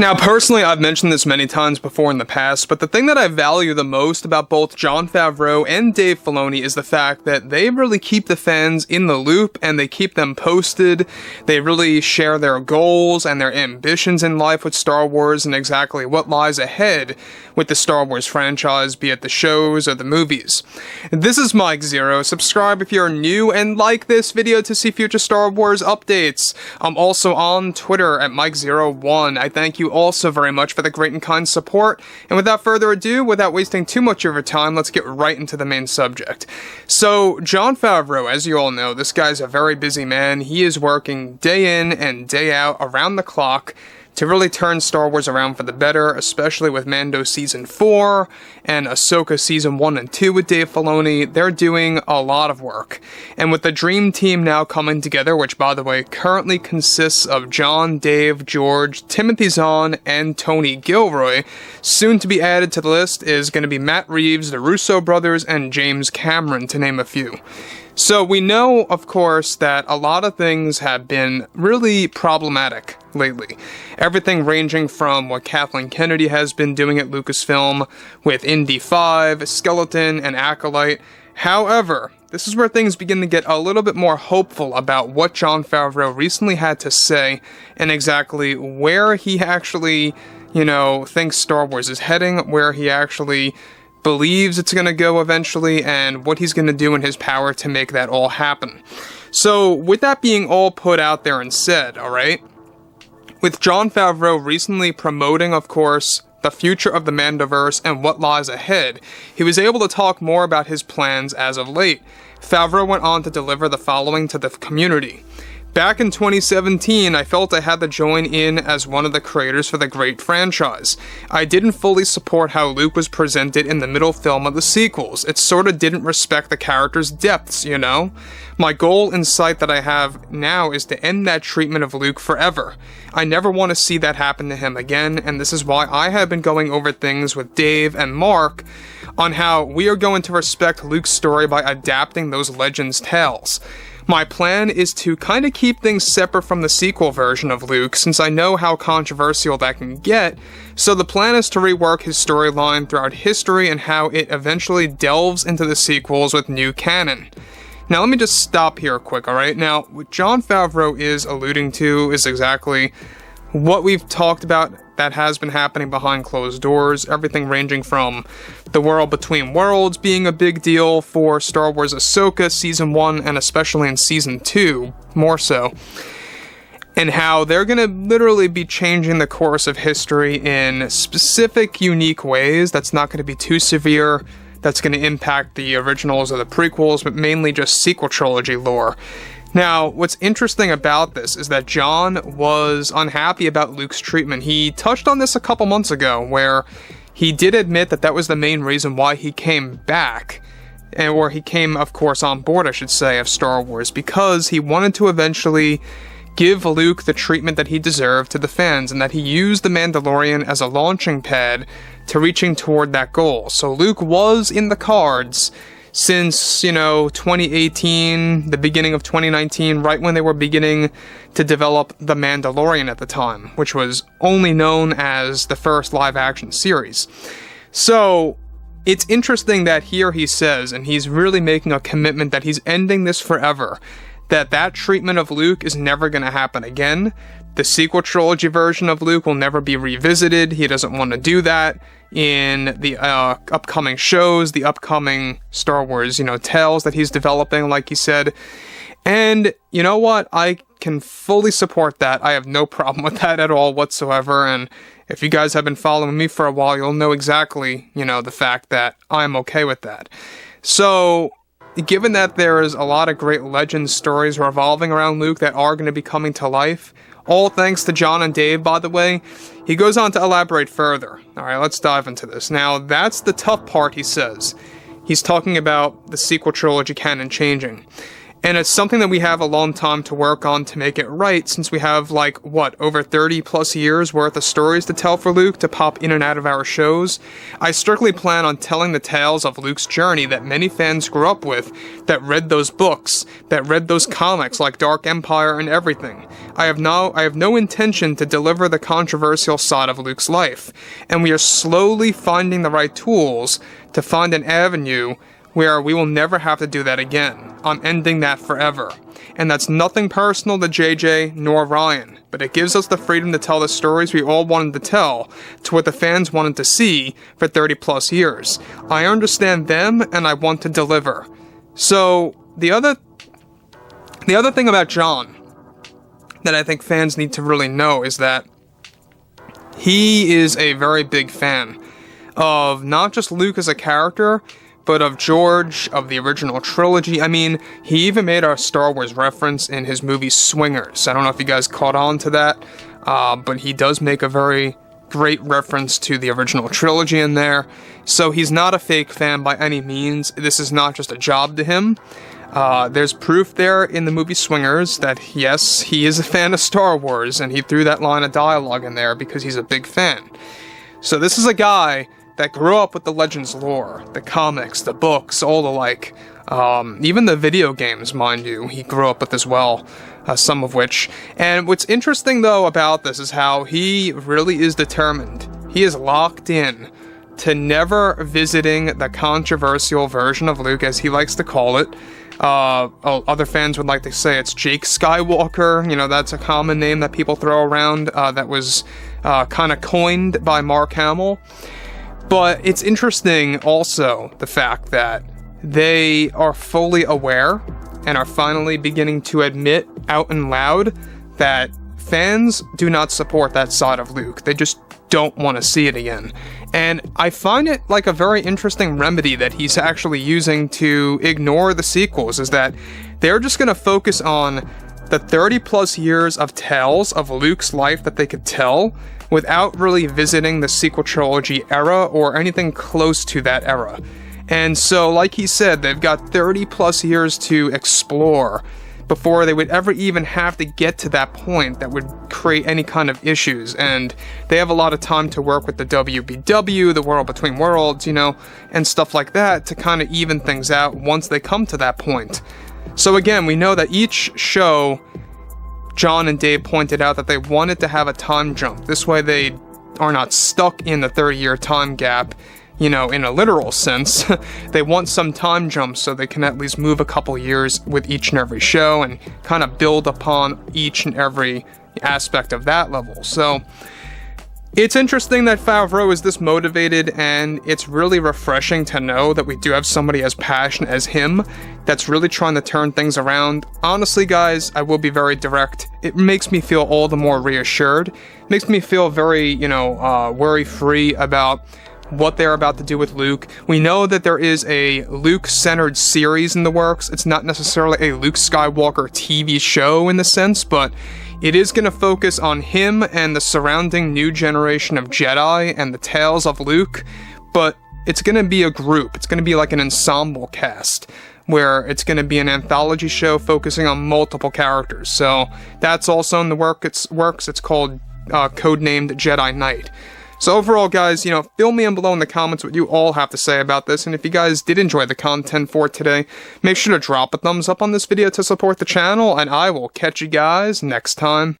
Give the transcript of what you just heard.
Now, personally, I've mentioned this many times before in the past, but the thing that I value the most about both Jon Favreau and Dave Filoni is the fact that they really keep the fans in the loop and they keep them posted. They really share their goals and their ambitions in life with Star Wars and exactly what lies ahead with the Star Wars franchise, be it the shows or the movies. This is Mike Zero. Subscribe if you're new and like this video to see future Star Wars updates. I'm also on Twitter at Mike01. I thank you also very much for the great and kind support. And without further ado, without wasting too much of your time, let's get right into the main subject. So, Jon Favreau, as you all know, this guy's a very busy man. He is working day in and day out around the clock to really turn Star Wars around for the better, especially with Mando Season 4 and Ahsoka Season 1 and 2 with Dave Filoni. They're doing a lot of work. And with the Dream Team now coming together, which, by the way, currently consists of John, Dave, George, Timothy Zahn, and Tony Gilroy, soon to be added to the list is going to be Matt Reeves, the Russo brothers, and James Cameron, to name a few. So we know, of course, that a lot of things have been really problematic lately. Everything ranging from what Kathleen Kennedy has been doing at Lucasfilm with Indy 5, Skeleton, and Acolyte. However, this is where things begin to get a little bit more hopeful about what Jon Favreau recently had to say and exactly where he actually, thinks Star Wars is heading, where he actually believes it's going to go eventually, and what he's going to do in his power to make that all happen. So, with that being all put out there and said, alright, with Jon Favreau recently promoting, of course, the future of the Mandoverse and what lies ahead, he was able to talk more about his plans as of late. Favreau went on to deliver the following to the community. Back in 2017, I felt I had to join in as one of the creators for the great franchise. I didn't fully support how Luke was presented in the middle film of the sequels. It sorta didn't respect the character's depths, My goal in sight that I have now is to end that treatment of Luke forever. I never want to see that happen to him again, and this is why I have been going over things with Dave and Mark on how we are going to respect Luke's story by adapting those Legends tales. My plan is to kind of keep things separate from the sequel version of Luke, since I know how controversial that can get, so the plan is to rework his storyline throughout history and how it eventually delves into the sequels with new canon. Now let me just stop here quick, alright? Now, what Jon Favreau is alluding to is exactly what we've talked about that has been happening behind closed doors, everything ranging from the world between worlds being a big deal for Star Wars Ahsoka Season 1 and especially in Season 2, more so, and how they're going to literally be changing the course of history in specific, unique ways that's not going to be too severe, that's going to impact the originals or the prequels, but mainly just sequel trilogy lore. Now, what's interesting about this is that Jon was unhappy about Luke's treatment. He touched on this a couple months ago, where he did admit that that was the main reason why he came back, or he came, of course, on board, I should say, of Star Wars, because he wanted to eventually give Luke the treatment that he deserved to the fans, and that he used the Mandalorian as a launching pad to reaching toward that goal. So Luke was in the cards since, 2018, the beginning of 2019, right when they were beginning to develop The Mandalorian at the time, which was only known as the first live-action series. So, it's interesting that here he says, and he's really making a commitment that he's ending this forever, that treatment of Luke is never going to happen again. The sequel trilogy version of Luke will never be revisited. He doesn't want to do that in the upcoming shows, the upcoming Star Wars, tales that he's developing, like he said. And you know what? I can fully support that. I have no problem with that at all whatsoever. And if you guys have been following me for a while, you'll know exactly, the fact that I'm okay with that. So, given that there is a lot of great legend stories revolving around Luke that are going to be coming to life, all thanks to Jon and Dave, by the way, he goes on to elaborate further. Alright, let's dive into this. Now, that's the tough part, he says. He's talking about the sequel trilogy canon changing. And it's something that we have a long time to work on to make it right, since we have, over 30 plus years worth of stories to tell for Luke to pop in and out of our shows. I strictly plan on telling the tales of Luke's journey that many fans grew up with, that read those books, that read those comics like Dark Empire and everything. I have no intention to deliver the controversial side of Luke's life, and we are slowly finding the right tools to find an avenue where we will never have to do that again. I'm ending that forever. And that's nothing personal to JJ nor Ryan, but it gives us the freedom to tell the stories we all wanted to tell, to what the fans wanted to see for 30 plus years. I understand them, and I want to deliver. So, the other thing about Jon that I think fans need to really know is that he is a very big fan of not just Luke as a character, but of George, of the original trilogy. I mean, he even made a Star Wars reference in his movie Swingers. I don't know if you guys caught on to that, but he does make a very great reference to the original trilogy in there. So he's not a fake fan by any means. This is not just a job to him. There's proof there in the movie Swingers that, yes, he is a fan of Star Wars, and he threw that line of dialogue in there because he's a big fan. So this is a guy that grew up with the Legends lore, the comics, the books, all the like. Even the video games, mind you, he grew up with as well, some of which. And what's interesting, though, about this is how he really is determined. He is locked in to never visiting the controversial version of Luke, as he likes to call it. Other fans would like to say it's Jake Skywalker. You know, that's a common name that people throw around that was kind of coined by Mark Hamill. But it's interesting also the fact that they are fully aware and are finally beginning to admit out and loud that fans do not support that side of Luke. They just don't want to see it again. And I find it like a very interesting remedy that he's actually using to ignore the sequels, is that they're just going to focus on the 30 plus years of tales of Luke's life that they could tell without really visiting the sequel trilogy era or anything close to that era. And so, like he said, they've got 30 plus years to explore before they would ever even have to get to that point that would create any kind of issues. And they have a lot of time to work with the WBW, the World Between Worlds, you know, and stuff like that to kind of even things out once they come to that point. So again, we know that each show, Jon and Dave pointed out that they wanted to have a time jump. This way they are not stuck in the 30-year time gap, you know, in a literal sense. They want some time jumps so they can at least move a couple years with each and every show and kind of build upon each and every aspect of that level. So it's interesting that Favreau is this motivated, and it's really refreshing to know that we do have somebody as passionate as him that's really trying to turn things around. Honestly, guys, I will be very direct. It makes me feel all the more reassured. It makes me feel very, worry-free about what they're about to do with Luke. We know that there is a Luke-centered series in the works. It's not necessarily a Luke Skywalker TV show in the sense, but it is going to focus on him and the surrounding new generation of Jedi and the tales of Luke, but it's going to be a group. It's going to be like an ensemble cast, where it's going to be an anthology show focusing on multiple characters. So that's also in the works. It's called codenamed Jedi Knight. So overall, guys, fill me in below in the comments what you all have to say about this, and if you guys did enjoy the content for today, make sure to drop a thumbs up on this video to support the channel, and I will catch you guys next time.